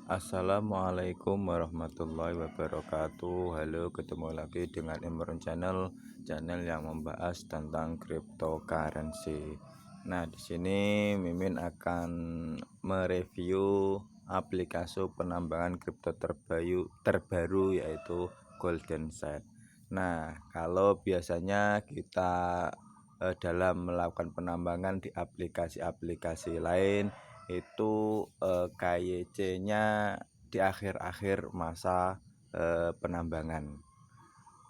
Assalamualaikum warahmatullahi wabarakatuh. Halo, ketemu lagi dengan Imron channel yang membahas tentang cryptocurrency. Nah, di sini Mimin akan mereview aplikasi penambangan kripto terbaru yaitu Golden Sand. Nah, kalau biasanya kita dalam melakukan penambangan di aplikasi-aplikasi lain itu KYC-nya di akhir-akhir masa penambangan.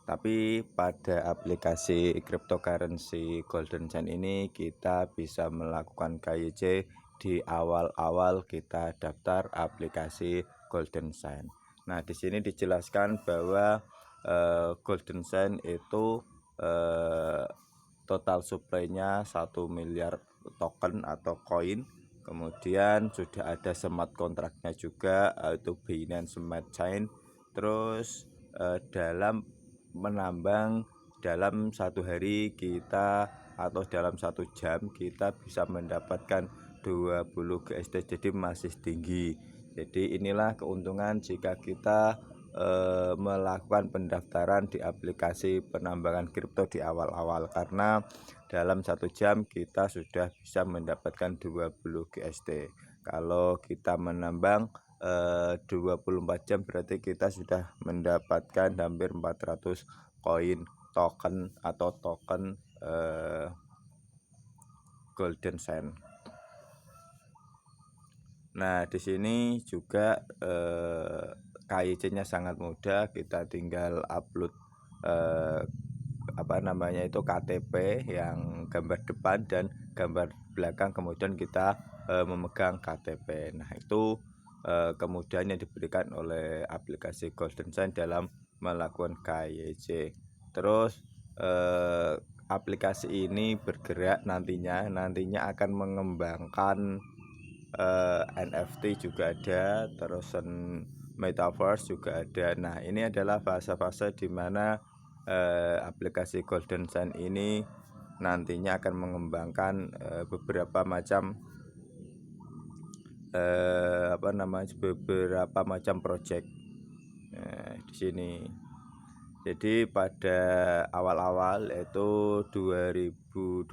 Tapi pada aplikasi cryptocurrency Golden Sand ini kita bisa melakukan KYC di awal-awal kita daftar aplikasi Golden Sand. Nah, di sini dijelaskan bahwa Golden Sand itu total supply-nya 1 miliar token atau koin. Kemudian sudah ada smart kontraknya juga, yaitu Binance Smart Chain. Terus dalam menambang dalam satu hari kita atau dalam 1 jam kita bisa mendapatkan 20 GST, jadi masih tinggi. Jadi inilah keuntungan jika kita melakukan pendaftaran di aplikasi penambangan kripto di awal-awal, karena dalam 1 jam kita sudah bisa mendapatkan 20 GST. Kalau kita menambang 24 jam berarti kita sudah mendapatkan hampir 400 koin token atau token Golden Sand. Nah, di sini juga KYC-nya sangat mudah, kita tinggal upload KTP yang gambar depan dan gambar belakang, kemudian kita memegang KTP. Nah, itu kemudian yang diberikan oleh aplikasi Golden Sand dalam melakukan KYC. Terus aplikasi ini bergerak nantinya akan mengembangkan NFT juga ada, terus Metaverse juga ada. Nah, ini adalah fase-fase di mana aplikasi Golden Sand ini nantinya akan mengembangkan beberapa macam project di sini. Jadi pada awal-awal yaitu 2022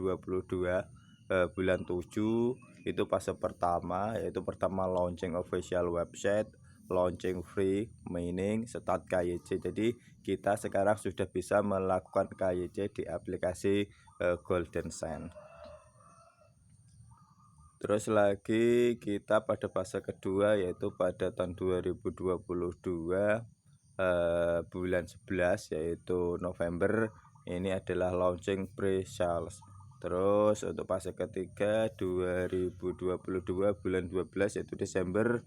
bulan 7 itu fase pertama, yaitu pertama launching official website, launching free mining, start KYC. Jadi kita sekarang sudah bisa melakukan KYC di aplikasi Golden Sand. Terus lagi kita pada fase kedua yaitu pada tahun 2022 bulan 11 yaitu November, ini adalah launching pre-sales. Terus untuk fase ketiga 2022 bulan 12 yaitu Desember,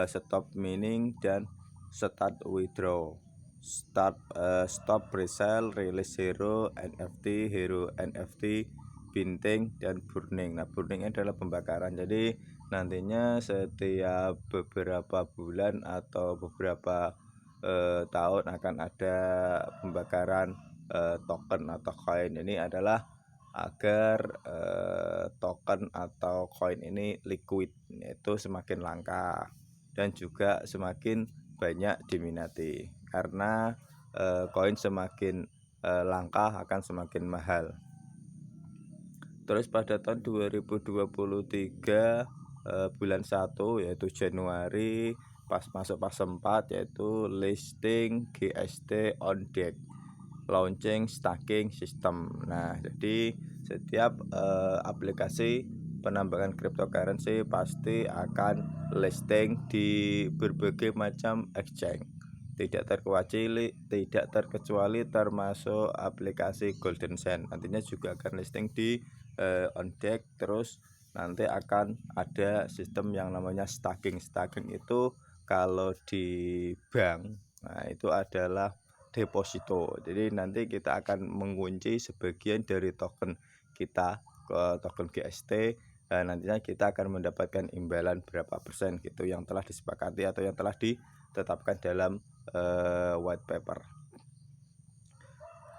stop mining dan start withdraw. Stop pre-sale, release hero NFT, binting dan burning. Nah, burning adalah pembakaran. Jadi nantinya setiap beberapa bulan atau beberapa tahun akan ada pembakaran token atau koin. Ini adalah agar token atau koin ini liquid, yaitu semakin langka dan juga semakin banyak diminati, karena koin semakin langka akan semakin mahal. Terus pada tahun 2023 bulan 1 yaitu Januari, pas masuk fase 4 yaitu listing GST on deck, launching staking system. Nah, jadi setiap aplikasi penambangan cryptocurrency pasti akan listing di berbagai macam exchange, tidak terkecuali termasuk aplikasi Golden Sand. Nantinya juga akan listing di on deck. Terus nanti akan ada sistem yang namanya staking. Staking itu kalau di bank, nah itu adalah deposito. Jadi nanti kita akan mengunci sebagian dari token kita ke token GST. Nantinya kita akan mendapatkan imbalan berapa persen gitu yang telah disepakati atau yang telah ditetapkan dalam white paper.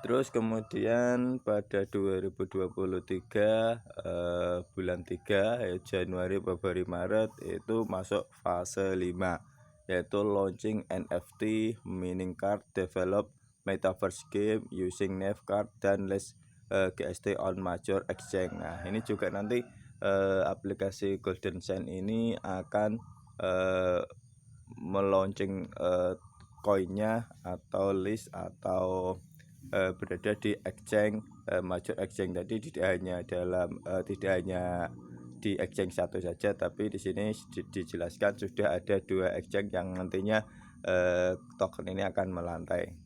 Terus kemudian pada 2023 bulan 3 Januari, Februari, Maret itu masuk fase 5 yaitu launching NFT, mining card, develop metaverse game using Nave card dan list GST on major exchange. Nah, ini juga nanti aplikasi Golden Sand ini akan meluncing koinnya atau list atau berada di exchange major exchange. Tadi tidak hanya di exchange satu saja, tapi di sini dijelaskan sudah ada 2 exchange yang nantinya token ini akan melantai.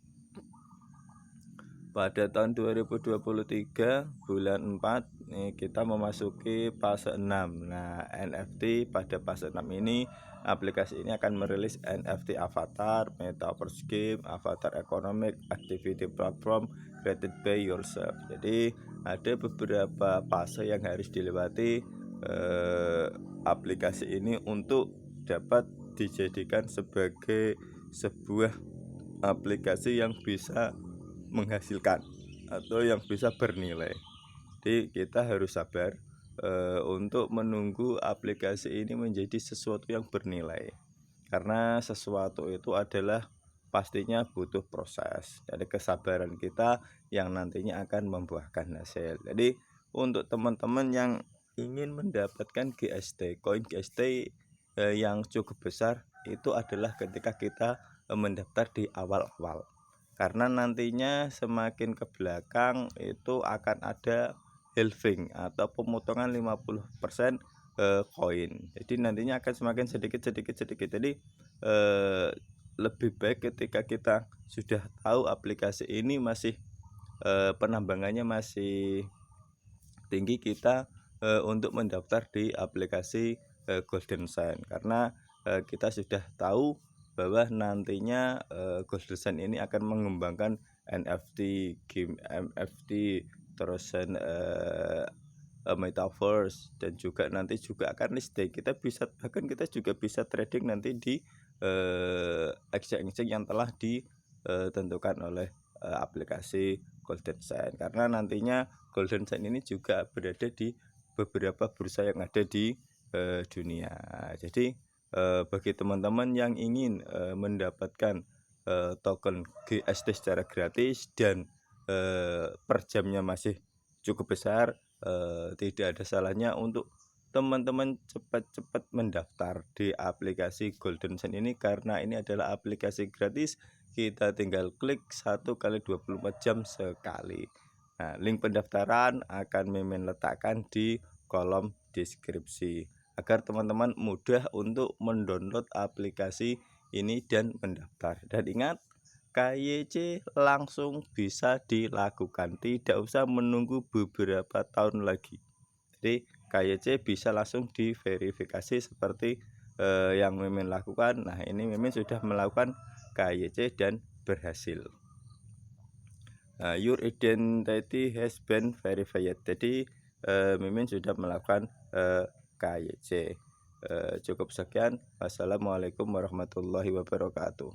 Pada tahun 2023 bulan 4 nih, kita memasuki fase 6. Nah, NFT pada fase 6 ini aplikasi ini akan merilis NFT avatar, metaverse game, avatar economic, activity platform created by yourself. Jadi ada beberapa fase yang harus dilewati aplikasi ini untuk dapat dijadikan sebagai sebuah aplikasi yang bisa menghasilkan atau yang bisa bernilai. Jadi kita harus sabar untuk menunggu aplikasi ini menjadi sesuatu yang bernilai, karena sesuatu itu adalah pastinya butuh proses. Jadi kesabaran kita yang nantinya akan membuahkan hasil. Jadi untuk teman-teman yang ingin mendapatkan koin GST yang cukup besar, itu adalah ketika kita mendaftar di awal-awal, karena nantinya semakin ke belakang itu akan ada halving atau pemotongan 50% koin. Jadi nantinya akan semakin sedikit. Jadi lebih baik ketika kita sudah tahu aplikasi ini masih penambangannya masih tinggi, kita untuk mendaftar di aplikasi Golden Sand, karena kita sudah tahu bahwa nantinya Golden Sand ini akan mengembangkan NFT, game NFT, terus metaverse, dan juga nanti juga akan listing. Bahkan kita juga bisa trading nanti di exchange yang telah ditentukan oleh aplikasi Golden Sand, karena nantinya Golden Sand ini juga berada di beberapa bursa yang ada di dunia. Jadi bagi teman-teman yang ingin mendapatkan token GST secara gratis dan per jamnya masih cukup besar, tidak ada salahnya untuk teman-teman cepat-cepat mendaftar di aplikasi Golden Sand ini, karena ini adalah aplikasi gratis. Kita tinggal klik 1 kali 24 jam sekali. Nah, link pendaftaran akan Mimin letakkan di kolom deskripsi agar teman-teman mudah untuk mendownload aplikasi ini dan mendaftar. Dan ingat, KYC langsung bisa dilakukan, tidak usah menunggu beberapa tahun lagi. Jadi KYC bisa langsung diverifikasi seperti yang Mimin lakukan. Nah, ini Mimin sudah melakukan KYC dan berhasil. Your identity has been verified. Jadi Mimin sudah melakukan KYC. Cukup sekian. Wassalamualaikum warahmatullahi wabarakatuh.